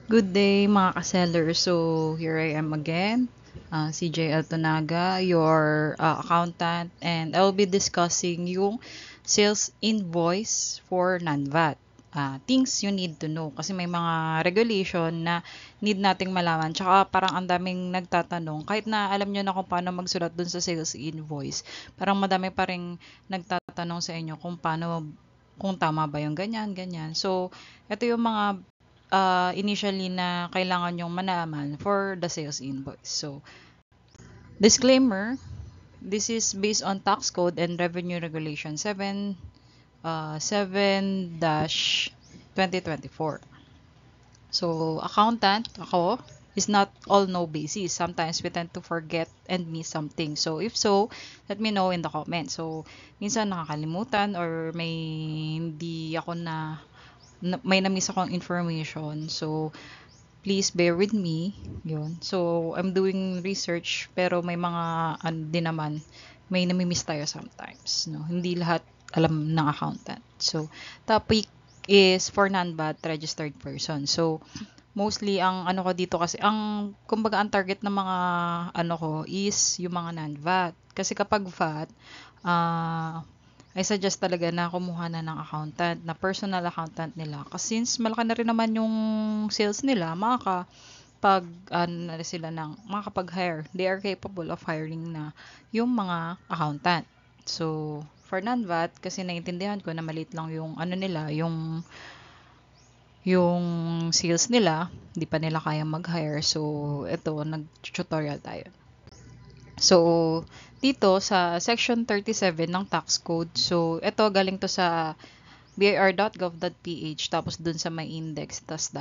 Good day mga ka-seller. So, here I am again, CJ Altonaga, your accountant, and I'll be discussing yung sales invoice for non-VAT. Things you need to know kasi may mga regulation na need nating malaman. Tsaka parang ang daming nagtatanong, kahit na alam nyo na kung paano magsulat dun sa sales invoice, parang madami pa rin nagtatanong sa inyo kung paano, kung tama ba yung ganyan, ganyan. So, ito yung mga initially na kailangan yung malaman for the sales invoice. So, disclaimer, this is based on tax code and revenue regulation 7-2024. So, accountant, ako, is not all no basis. Sometimes we tend to forget and miss something. So, if so, let me know in the comments. So, minsan nakakalimutan or may hindi ako may na-miss akong information. So, please bear with me. Yun. So, I'm doing research pero may mga din naman, may nami-miss tayo sometimes. No? Hindi lahat alam ng accountant. So, topic is for non-VAT registered person. So, mostly ang ano ko dito kasi kumbaga ang target ng mga ano ko is yung mga non-VAT. Kasi kapag VAT, I suggest talaga na kumuha na ng accountant, na personal accountant nila. Kasi since malaki na rin naman yung sales nila, makakapag-hire. They are capable of hiring na yung mga accountant. So, for non-VAT, kasi naiintindihan ko na maliit lang yung ano nila, yung sales nila, hindi pa nila kayang mag-hire. So, ito, nag-tutorial tayo. So, dito sa section 37 ng tax code, so ito galing to sa bir.gov.ph tapos dun sa may index tas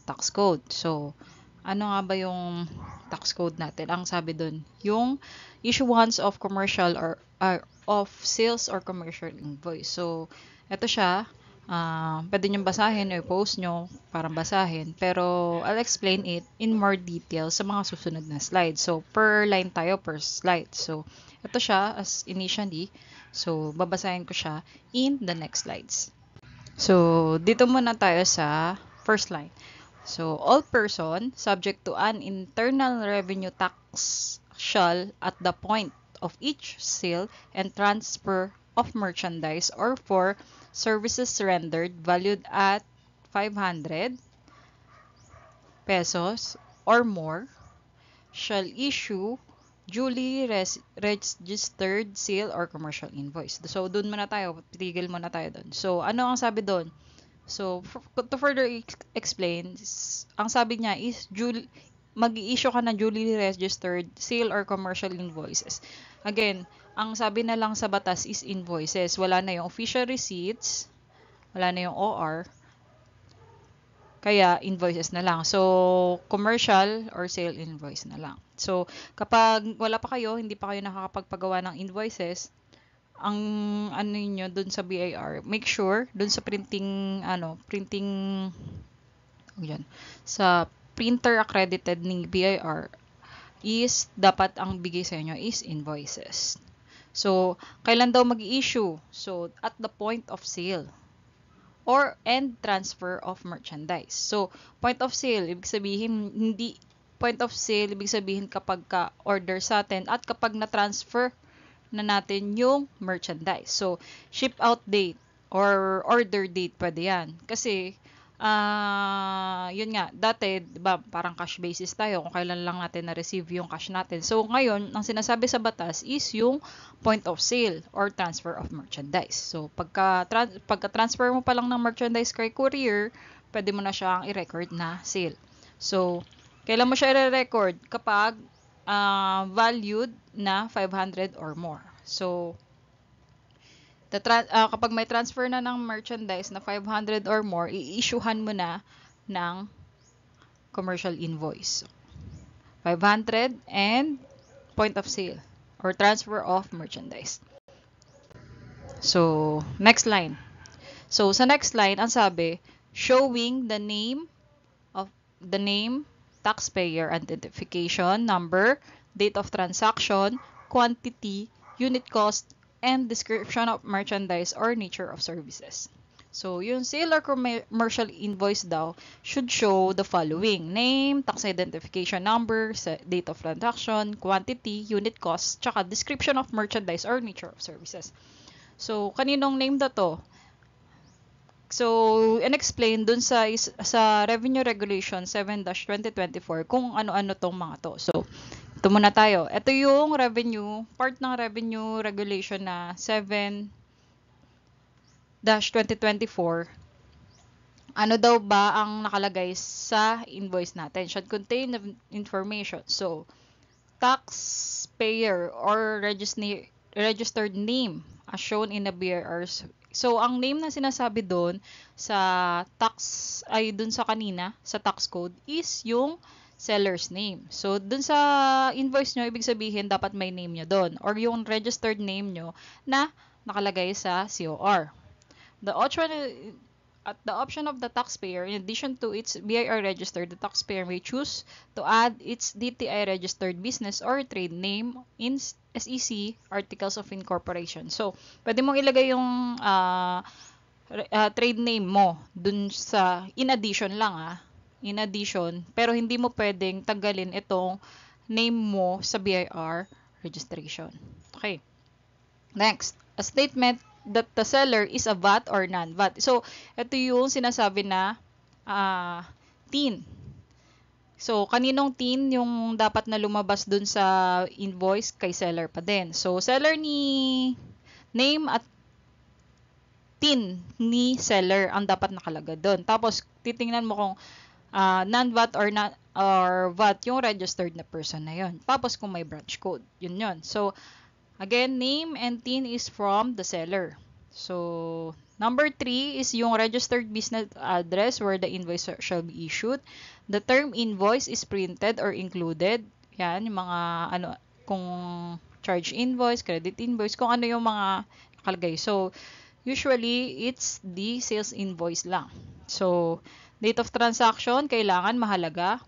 tax code. So, ano nga ba yung tax code natin? Ang sabi dun, yung issuance of commercial or of sales or commercial invoice. So, ito siya. Pwede nyo basahin o i-post nyo para basahin. Pero, I'll explain it in more detail sa mga susunod na slides. So, per line tayo, per slide. So, ito siya as initially. So, babasahin ko siya in the next slides. So, dito muna tayo sa first line. So, all person subject to an internal revenue tax shall at the point of each sale and transfer of merchandise or for services rendered valued at 500 pesos or more shall issue duly registered sale or commercial invoice. So, dun muna tayo. Tigil muna tayo dun. So, ano ang sabi dun? So, to further explain, ang sabi niya is mag-i-issue ka ng duly registered sale or commercial invoices. Again, ang sabi na lang sa batas is invoices. Wala na yung official receipts, wala na yung OR, kaya invoices na lang. So, commercial or sale invoice na lang. So, kapag wala pa kayo, hindi pa kayo nakakapagpagawa ng invoices, ang ano niyo dun sa BIR, make sure dun sa yan, sa printer accredited ng BIR is dapat ang bigay sa inyo is invoices. So, kailan daw mag-issue? So, at the point of sale or end transfer of merchandise. So, point of sale, ibig sabihin, hindi point of sale, ibig sabihin kapag ka-order sa atin at kapag na-transfer na natin yung merchandise. So, ship out date or order date pwede yan. Kasi, yun nga, dati, diba, parang cash basis tayo kung kailan lang natin na-receive yung cash natin. So, ngayon, ang sinasabi sa batas is yung point of sale or transfer of merchandise. So, pagka-transfer mo pa lang ng merchandise kay courier, pwede mo na siyang i-record na sale. So, kailan mo siya i-record? Kapag valued na 500 or more. So, kapag may transfer na ng merchandise na 500 or more, i-issuehan mo na ng commercial invoice. 500 and point of sale or transfer of merchandise. So, next line. So, sa next line, ang sabi, showing the name, taxpayer identification number, date of transaction, quantity, unit cost, and description of merchandise or nature of services. So, yung sale or commercial invoice daw should show the following: name, tax identification number, date of transaction, quantity, unit cost, tsaka description of merchandise or nature of services. So, kaninong name na to? So, in-explain dun sa Revenue Regulation 7-2024 kung ano-ano tong mga to. So, ito muna tayo. Ito yung part ng Revenue Regulation na 7-2024. Ano daw ba ang nakalagay sa invoice natin? Should contain the information. So, taxpayer or registered name as shown in the BIRs. So, ang name na sinasabi doon sa dun sa kanina, sa tax code, is yung seller's name. So, dun sa invoice nyo, ibig sabihin, dapat may name nyo doon. Or yung registered name nyo na nakalagay sa COR. At the option of the taxpayer, in addition to its BIR register, the taxpayer may choose to add its DTI registered business or trade name in SEC Articles of Incorporation. So, pwede mong ilagay yung trade name mo dun sa, in addition lang in addition, pero hindi mo pwedeng tanggalin itong name mo sa BIR registration. Okay. Next, a statement that the seller is a VAT or non-VAT. So, ito yung sinasabi na TIN. So, kaninong TIN yung dapat na lumabas dun sa invoice? Kay seller pa din. So, seller ni name at TIN ni seller ang dapat nakalagay doon. Tapos, titingnan mo kung non-VAT or VAT yung registered na person na yon. Tapos, kung may branch code. Yun. So, again, name and TIN is from the seller. So, number 3 is yung registered business address where the invoice shall be issued. The term invoice is printed or included. Yan, yung mga kung charge invoice, credit invoice, kung ano yung mga nakalagay. So, usually, it's the sales invoice lang. So, date of transaction, kailangan mahalaga.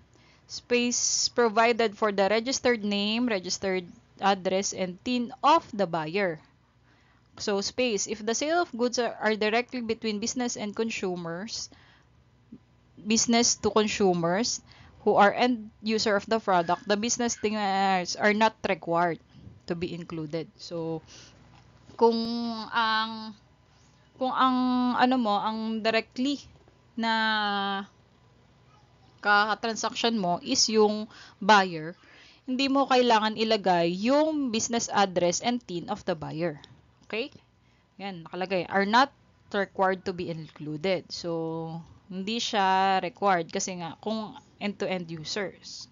Space provided for the registered name, registered address, and TIN of the buyer. So, space. If the sale of goods are directly between business and consumers, business to consumers who are end user of the product, the business things are not required to be included. So, kung ang ang directly na ka-transaction mo is yung buyer, hindi mo kailangan ilagay yung business address and TIN of the buyer. Okay? Yan, nakalagay. Are not required to be included. So, hindi siya required kasi nga kung end-to-end users.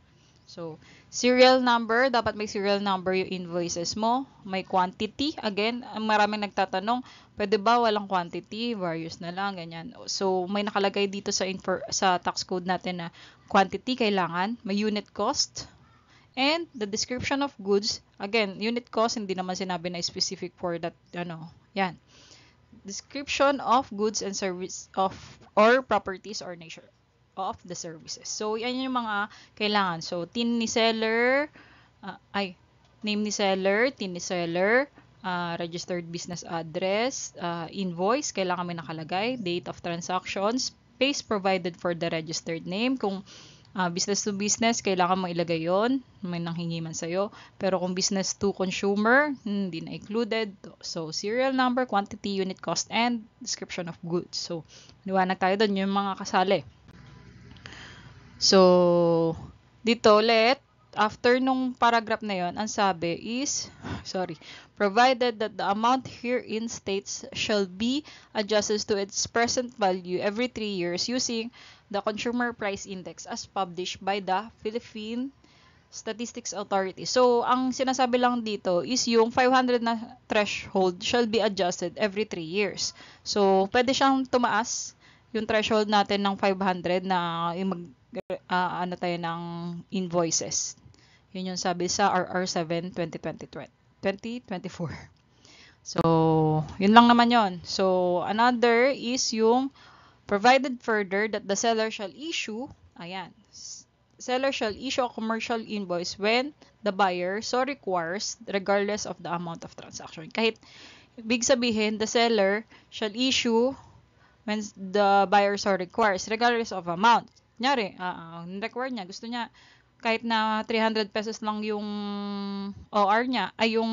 So, serial number, dapat may serial number yung invoices mo. May quantity. Again, maraming nagtatanong, pwede ba walang quantity? Various na lang, ganyan. So, may nakalagay dito sa tax code natin na quantity kailangan. May unit cost. And the description of goods, again, unit cost, hindi naman sinabi na specific for that, yan. Description of goods and service or properties or nature of the services. So, yan yung mga kailangan. So, TIN ni seller, name ni seller, TIN ni seller, registered business address, invoice, kailangan may nakalagay, date of transactions, space provided for the registered name. Kung business to business, kailangan mo ilagay yon, may nanghingi man sa'yo. Pero kung business to consumer, hindi na included. So, serial number, quantity, unit cost, and description of goods. So, liwanag tayo doon yung mga kasali. So, dito ulit, after nung paragraph na yon, ang sabi is, provided that the amount herein states shall be adjusted to its present value every 3 years using the Consumer Price Index as published by the Philippine Statistics Authority. So, ang sinasabi lang dito is yung 500 na threshold shall be adjusted every 3 years. So, pwede siyang tumaas yung threshold natin ng 500 na tayo ng invoices. Yun yung sabi sa RR7 2024. So, yun lang naman yon. So, another is yung provided further that the seller shall issue a commercial invoice when the buyer so requires regardless of the amount of transaction. Kahit ibig sabihin, the seller shall issue when the buyer so requires, regardless of amount. Kunyari, require niya, gusto niya, kahit na 300 pesos lang yung OR niya, ay yung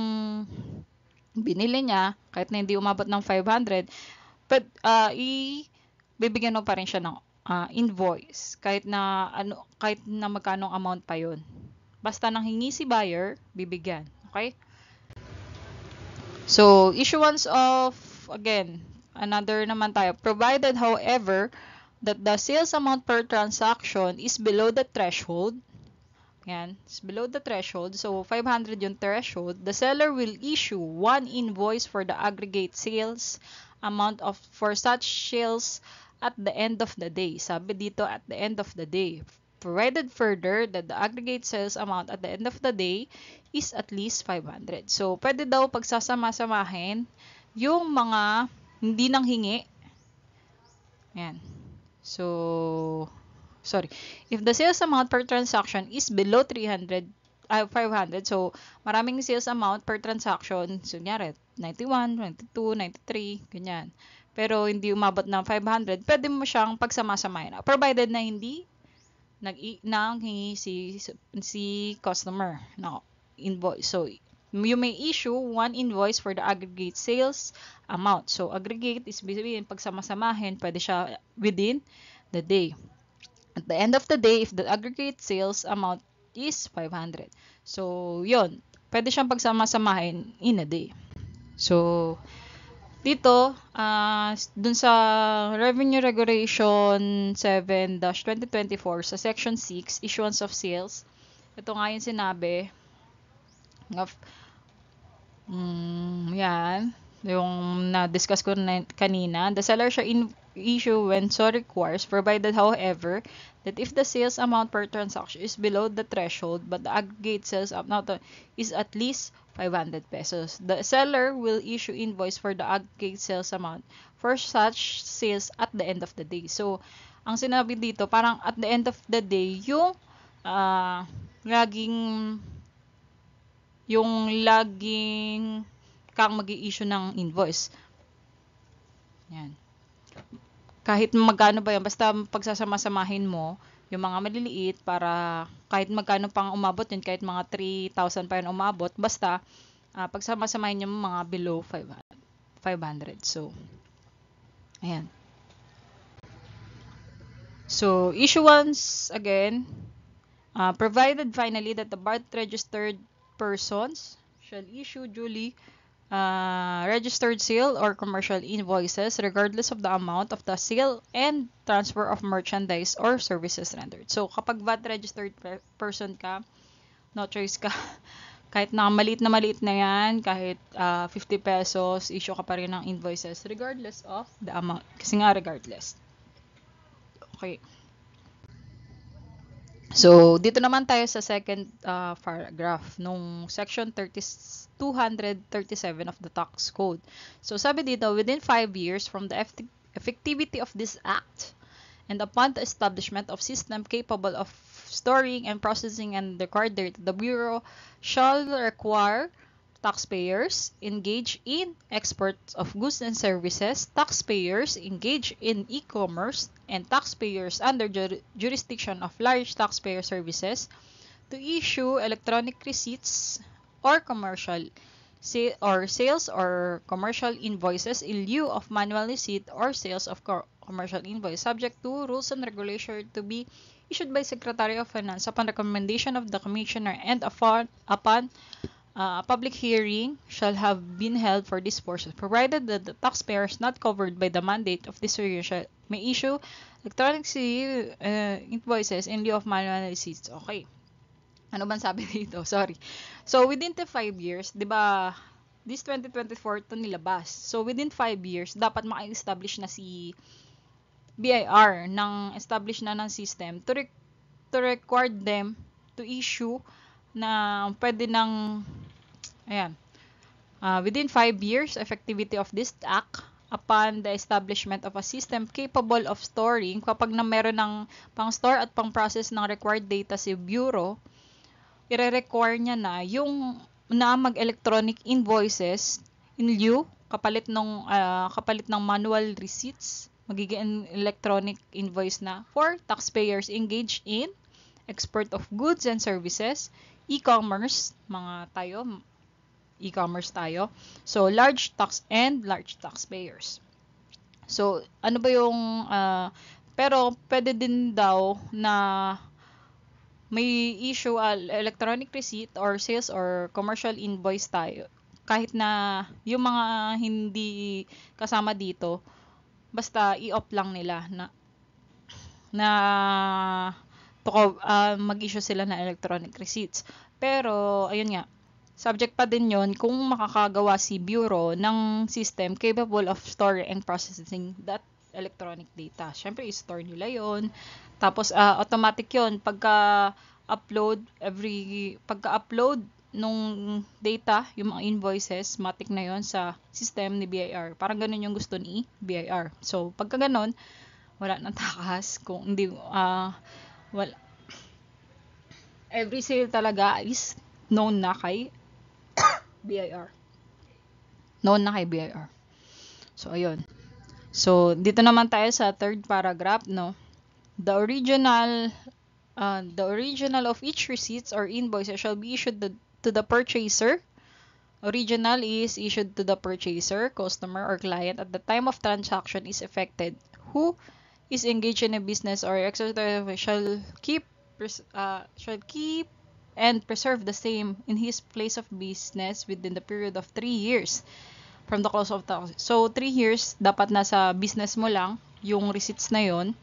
binili niya, kahit na hindi umabot ng 500, but bibigyan mo pa rin siya ng invoice, kahit na magkano amount pa yun. Basta nang hingi si buyer, bibigyan. Okay? So, issuance of, again, another naman tayo. Provided, however, that the sales amount per transaction is below the threshold. Yan, it's below the threshold. So, 500 yung threshold. The seller will issue one invoice for the aggregate sales amount for such sales at the end of the day. Sabi dito, at the end of the day. Provided further that the aggregate sales amount at the end of the day is at least 500. So, pwede daw pagsasama-samahin yung mga hindi nang hingi. Yan. So, sorry. If the sales amount per transaction is below 500, so maraming sales amount per transaction, so nyari, 91, 92, 93, ganyan. Pero hindi umabot ng 500, pwede mo siyang pagsama-samahin. Provided na hindi nanghingi si customer na invoice. So, you may issue one invoice for the aggregate sales amount. So, aggregate is sabihin, pagsama-samahin, pwede siya within the day. At the end of the day, if the aggregate sales amount is 500. So, yon, pwede siyang pagsama-samahin in a day. So, dito, dun sa Revenue Regulation 7-2024 sa Section 6, Issuance of Sales, ito nga yung sinabi, yan, yung na-discuss ko na kanina, the seller shall issue when so requires, provided however, that if the sales amount per transaction is below the threshold, but the aggregate sales amount is at least 500 pesos. The seller will issue invoice for the aggregate sales amount for such sales at the end of the day. So, ang sinabi dito, parang at the end of the day, yung laging kang mag-i-issue ng invoice. Yan. Kahit magkano ba yan, basta pagsasama-samahin mo yung mga maliliit para kahit magkano pang umabot yun, kahit mga 3,000 pa yun umabot, basta pagsama-samahin yung mga below 500. So, ayan. So, issuance, again, provided finally that the BART-registered persons shall issue duly registered sale or commercial invoices regardless of the amount of the sale and transfer of merchandise or services rendered. So, kapag VAT registered person ka, no choice ka. Kahit na maliit na yan, kahit 50 pesos, issue ka pa rin ng invoices regardless of the amount. Kasi nga regardless. Okay. So, dito naman tayo sa second paragraph nung section 237 of the Tax Code. So, sabi dito, within 5 years from the effectivity of this act and upon the establishment of system capable of storing and processing and required data, the Bureau shall require taxpayers engaged in export of goods and services, taxpayers engaged in e-commerce, and taxpayers under jurisdiction of large taxpayer services to issue electronic receipts or sales or commercial invoices in lieu of manual receipt or sales of commercial invoice, subject to rules and regulations to be issued by Secretary of Finance upon recommendation of the Commissioner and upon a public hearing shall have been held for this portion, provided that the taxpayers not covered by the mandate of this regulation may issue electronic invoices in lieu of manual receipts. Okay. Ano bang sabi dito? Sorry. So, within the 5 years, di ba, this 2024 ito nilabas. So, within 5 years, dapat maka-establish na si BIR ng establish na ng system to require them to issue na pwede ng within 5 years effectivity of this act upon the establishment of a system capable of storing, kapag na meron ng pang-store at pang-process ng required data si Bureau, i-require niya na yung mag-electronic invoices in lieu kapalit ng manual receipts magiging electronic invoice na for taxpayers engaged in export of goods and services, e-commerce, e-commerce tayo. So, large taxpayers. So, ano ba yung, pero pwede din daw na may issue electronic receipt or sales or commercial invoice tayo. Kahit na yung mga hindi kasama dito, basta i-off lang nila na mag-issue sila ng electronic receipts. Pero, ayun nga, subject pa din yon kung makakagawa si Bureau ng system capable of storing and processing that electronic data. Siyempre, i-store nila yon. Tapos, automatic yon pagka-upload nung data, yung mga invoices, matic na yon sa system ni BIR. Parang ganun yung gusto ni BIR. So, pagka ganun, wala nang takas. Kung hindi, wala. Every sale talaga is known na kay BIR. Known na kay BIR. So, ayun. So, dito naman tayo sa third paragraph, no? The original of each receipts or invoices shall be issued to the purchaser. Original is issued to the purchaser, customer, or client at the time of transaction is effected. Who is engaged in a business or exercise shall keep and preserve the same in his place of business within the period of 3 years from the close of tax. So, 3 years, dapat nasa business mo lang yung receipts na yon.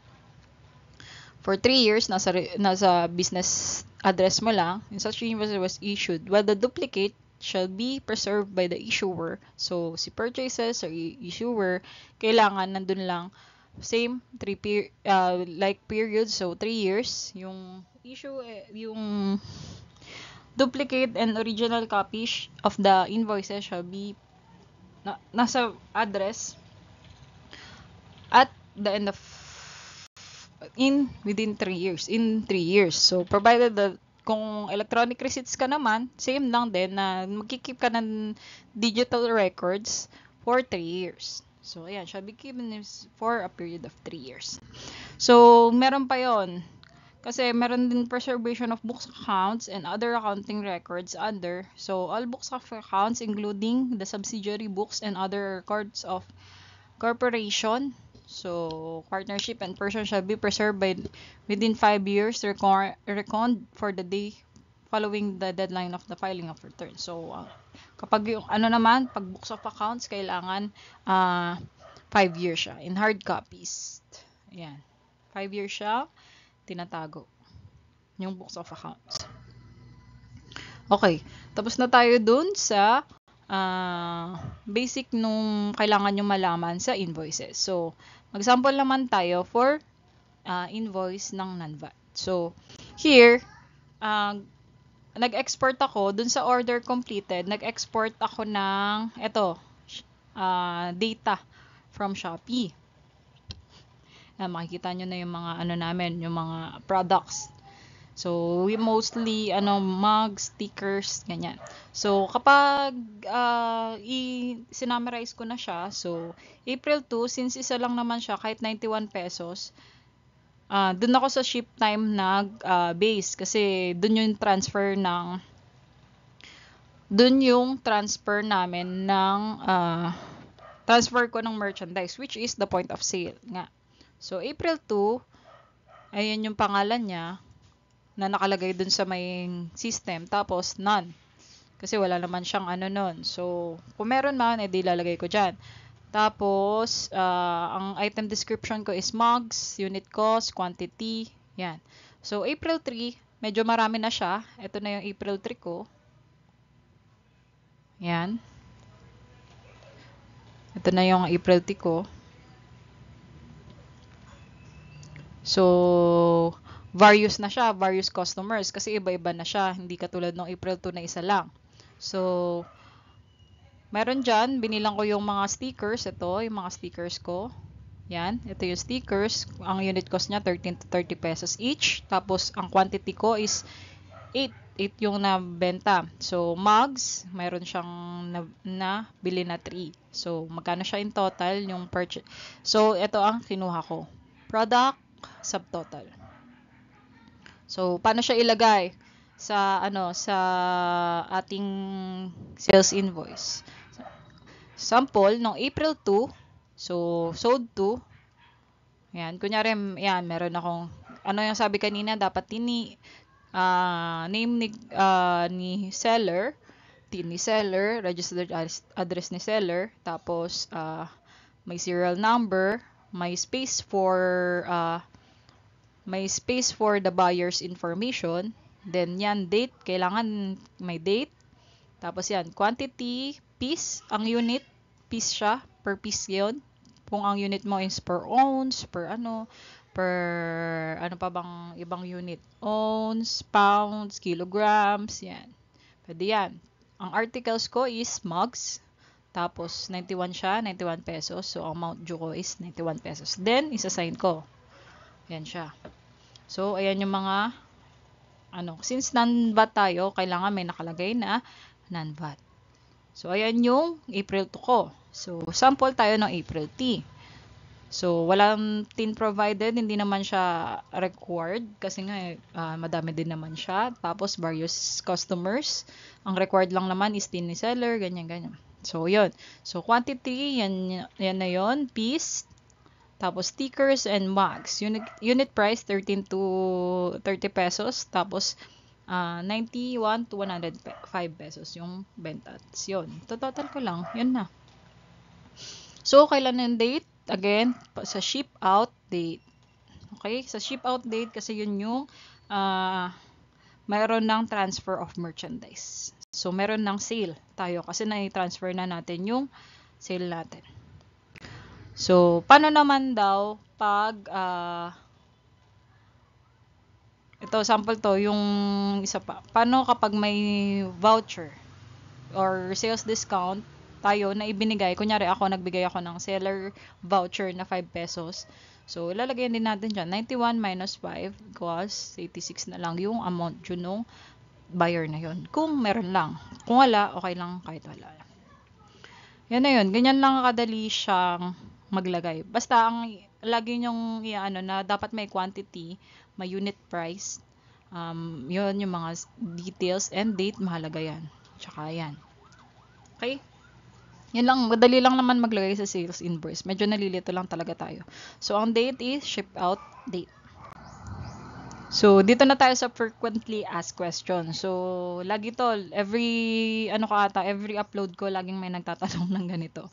For 3 years, nasa business address mo lang, in such invoice was issued, while the duplicate shall be preserved by the issuer. So, si purchases or issuer, kailangan nandun lang same period, so 3 years yung yung duplicate and original copies of the invoices shall be nasa address at the end of within 3 years. So, provided that kung electronic receipts ka naman, same lang din na magkikip ka ng digital records for 3 years. So, ayan, shall be given for a period of 3 years. So, meron pa yon. Kasi meron din preservation of books accounts and other accounting records under. So, all books of accounts including the subsidiary books and other records of corporation. So, partnership and person shall be preserved within 5 years reckoned for the day following the deadline of the filing of return. So, kapag yung pag books of accounts, kailangan 5 years siya in hard copies. Ayan. 5 years siya, tinatago yung books of accounts. Okay. Tapos na tayo dun sa basic nung kailangan nyo malaman sa invoices. So, mag-sample naman tayo for invoice ng non-VAT. So, here, nag-export ako dun sa order completed. Nag-export ako ng data from Shopee. Makikita nyo na yung mga namin, yung mga products. So, we mostly mugs, stickers, ganyan. So, kapag sinummarize ko na siya, so April 2, since isa lang naman siya, kahit 91 pesos, dun ako sa ship time base kasi dun yung transfer namin ng transfer ko ng merchandise, which is the point of sale nga. So, April 2, ayan yung pangalan niya na nakalagay dun sa may system. Tapos, none. Kasi wala naman siyang nun. So, kung meron man, edi lalagay ko dyan. Tapos, ang item description ko is mugs, unit cost, quantity. Yan. So, April 3, medyo marami na siya. Ito na yung April 3 ko. Yan. Ito na yung April 3 ko. So, various na siya, various customers. Kasi iba-iba na siya. Hindi katulad ng April 2 na isa lang. So, meron dyan, binilang ko yung mga stickers. Ito, yung mga stickers ko. Yan, ito yung stickers. Ang unit cost niya, 13 to 30 pesos each. Tapos, ang quantity ko is 8 8 yung nabenta. So, mugs, mayroon siyang bili na 3. So, magkano siya in total yung purchase? So, ito ang kinuha ko. Product, subtotal. So, paano siya ilagay sa sa ating sales invoice? Sample nung April 2, so sold 2. Yan, kunyari yan, meron akong yung sabi kanina, dapat name ni seller, ni seller, registered address ni seller, tapos may serial number, may space for the buyer's information, then yan date, kailangan may date, tapos yan quantity, piece, ang unit, piece siya, per piece 'yon. Kung ang unit mo is per ounce, per pa bang ibang unit? Ounce, pounds, kilograms, yan. Pwede yan. Ang articles ko is mugs. Tapos, 91 siya, 91 pesos. So, ang amount due ko is 91 pesos. Then, isa-sign ko. Yan siya. So, ayan yung mga, since non-VAT tayo, kailangan may nakalagay na non-VAT. So, ayan yung April 2 ko. So, sample tayo ng April T. So, walang tin provided, hindi naman siya required kasi nga madami din naman siya. Tapos, various customers. Ang required lang naman is tin ni seller, ganyan-ganyan. So, yun. So, quantity, yan na yun. Piece. Tapos, stickers and mugs. Unit price, 13 to 30 pesos. Tapos, 91 to 105 pesos yung benta. Yun. Total ko lang. Yun na. So, kailan yung date? Again, sa ship out date. Okay? Sa ship out date, kasi yun yung mayroon ng transfer of merchandise. So, meron ng sale tayo kasi na-transfer na natin yung sale natin. So, paano naman daw pag ito, sample to, yung isa pa. Paano kapag may voucher or sales discount tayo na ibinigay? Kunyari ako, nagbigay ako ng seller voucher na 5 pesos. So, ilalagay din natin dyan. 91 minus 5 equals 86 na lang yung amount due nung buyer na yon. Kung meron lang. Kung wala, okay lang kahit wala. Yan na yun. Ganyan lang kadali siyang maglagay. Basta ang lagi nyong na dapat may quantity, may unit price. Yun yung mga details and date, mahalaga yan. Tsaka yan. Okay? Yan lang, madali lang naman maglagay sa sales invoice. Medyo nalilito lang talaga tayo. So, ang date is ship out date. So, dito na tayo sa frequently asked questions. So, lagi to, every upload ko, laging may nagtatanong ng ganito.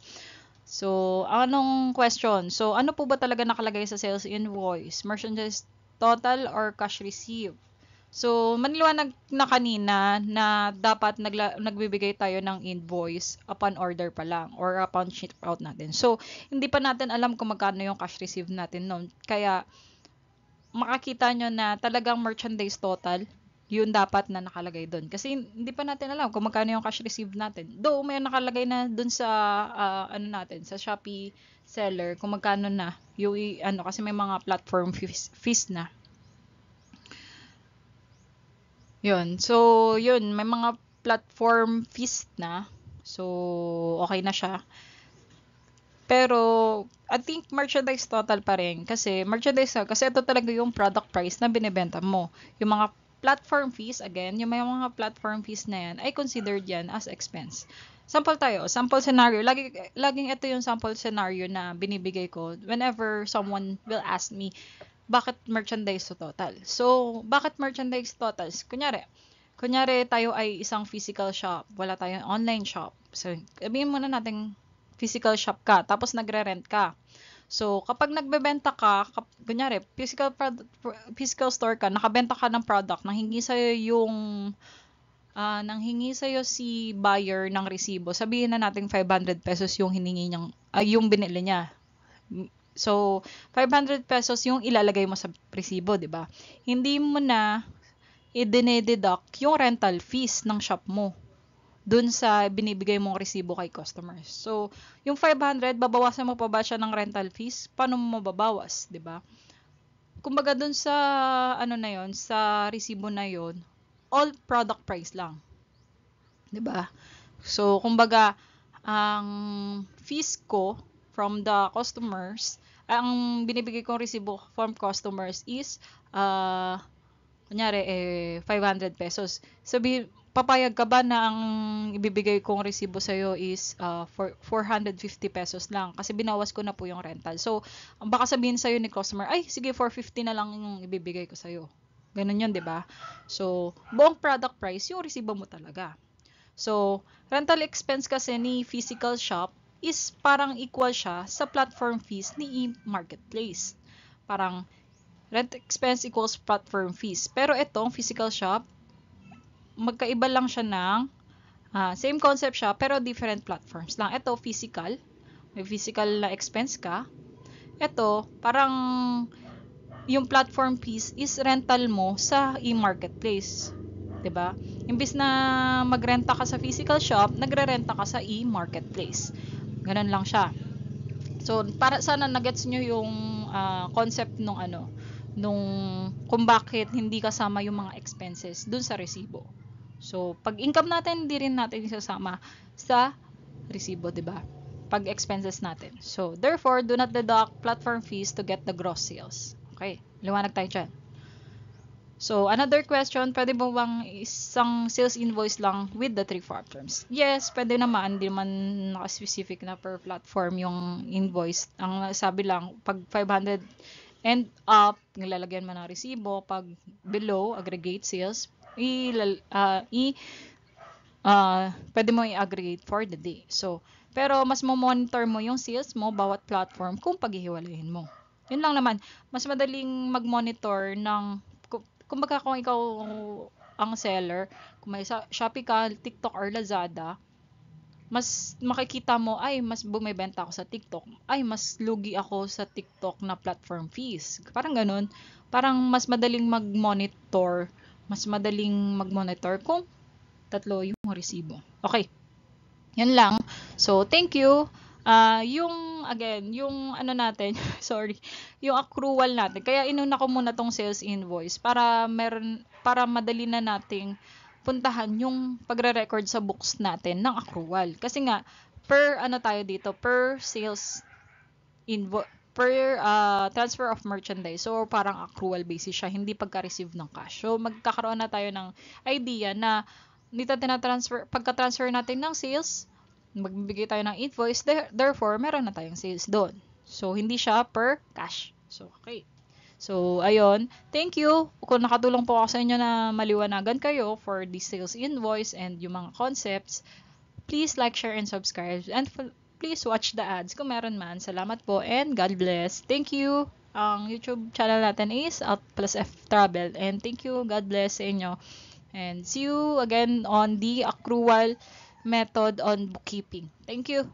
So, anong question? So, ano po ba talaga nakalagay sa sales invoice? Merchandise total or cash received? So, manliwanag na kanina na dapat nagbibigay tayo ng invoice upon order pa lang or upon ship out natin. So, hindi pa natin alam kung magkano yung cash received natin noon. Kaya, makakita nyo na talagang merchandise total, yun dapat na nakalagay doon. Kasi hindi pa natin alam kung magkano yung cash received natin. Though may nakalagay na doon sa sa Shopee seller kung magkano na yung kasi may mga platform fees na. Yun. So, yun, may mga platform fees na. So, okay na siya. Pero, I think merchandise total pa rin. Kasi, ito talaga yung product price na binibenta mo. Yung mga platform fees, again, yung may mga platform fees na yan, ay considered yan as expense. Sample tayo. Sample scenario. Laging ito yung sample scenario na binibigay ko whenever someone will ask me, bakit merchandise total? So, bakit merchandise totals? Kunyari tayo ay isang physical shop. Wala tayong online shop. So, sabihin muna natin physical shop ka, tapos nagre-rent ka. So, kapag nagbebenta ka, kunyari, physical store ka, nakabenta ka ng product, nanghingi sa'yo si buyer ng resibo. Sabihin na natin 500 pesos yung hiningi niyang, yung binili niya. So, 500 pesos yung ilalagay mo sa resibo, di ba? Hindi mo na i-deduct yung rental fees ng shop mo dun sa binibigay mong resibo kay customers. So, yung 500, babawasan mo pa ba siya ng rental fees? Paano mo mababawas, di ba? Kumbaga dun sa, sa resibo na yon, all product price lang. 'Di ba? So, kumbaga, ang fees ko from the customers, ang binibigay kong resibo from customers is, kunyari, 500 pesos. Papayag ka ba na ang ibibigay kong resibo sa'yo is for 450 pesos lang? Kasi binawas ko na po yung rental. So, baka sabihin sa'yo ni customer, ay, sige, 450 na lang yung ibibigay ko sa'yo. Ganun yun, di ba? So, buong product price, yung resibo mo talaga. So, rental expense kasi ni physical shop is parang equal siya sa platform fees ni e-marketplace. Parang rent expense equals platform fees. Pero itong physical shop, magkaiba lang siya ng same concept siya pero different platforms lang. Ito physical, may physical na expense ka. Ito, parang yung platform fees is rental mo sa e-marketplace. 'Di ba? Imbis na magrenta ka sa physical shop, nagrerenta ka sa e-marketplace. Ganun lang siya. So, para sana nagets nyo yung concept nung nung kung bakit hindi kasama yung mga expenses dun sa resibo. So, pag income natin, hindi rin natin isasama sa resibo, 'di ba? Pag expenses natin. So, therefore, do not deduct platform fees to get the gross sales. Okay, liwanag tayo dyan. So, another question, pwede mo bang isang sales invoice lang with the 3 platforms? Yes, pwede naman. Hindi naman naka-specific na per platform yung invoice. Ang sabi lang, pag 500 and up, nilalagyan mo ng resibo. Pag below, aggregate sales, pwede mo i-aggregate for the day. So, pero mas mo-monitor mo yung sales mo, bawat platform, kung paghihiwalayin mo. Yun lang naman. Mas madaling mag-monitor ng kumbaga kung ikaw ang seller, kung may Shopee ka, TikTok or Lazada, mas makikita mo, ay, mas bumibenta ako sa TikTok. Ay, mas lugi ako sa TikTok na platform fees. Parang ganun. Parang mas madaling mag-monitor kung tatlo yung resibo. Okay. Yan lang. So, thank you. Yung natin, sorry, yung accrual natin. Kaya inuna ko muna tong sales invoice para madali na nating puntahan yung pagre-record sa books natin ng accrual. Kasi nga, per sales invoice, per transfer of merchandise. So, parang accrual basis siya, hindi pagka-receive ng cash. So, magkakaroon na tayo ng idea na dito pagka-transfer natin ng sales, magbibigay tayo ng invoice, therefore, meron na tayong sales doon. So, hindi siya per cash. So, okay. So, ayun. Thank you. Kung nakatulong po ako sa inyo na maliwanagan kayo for the sales invoice and yung mga concepts, please like, share, and subscribe. And please watch the ads kung meron man. Salamat po and God bless. Thank you. Ang YouTube channel natin is Out+F Travel. And thank you. God bless sa inyo. And see you again on the accrual method on bookkeeping. Thank you.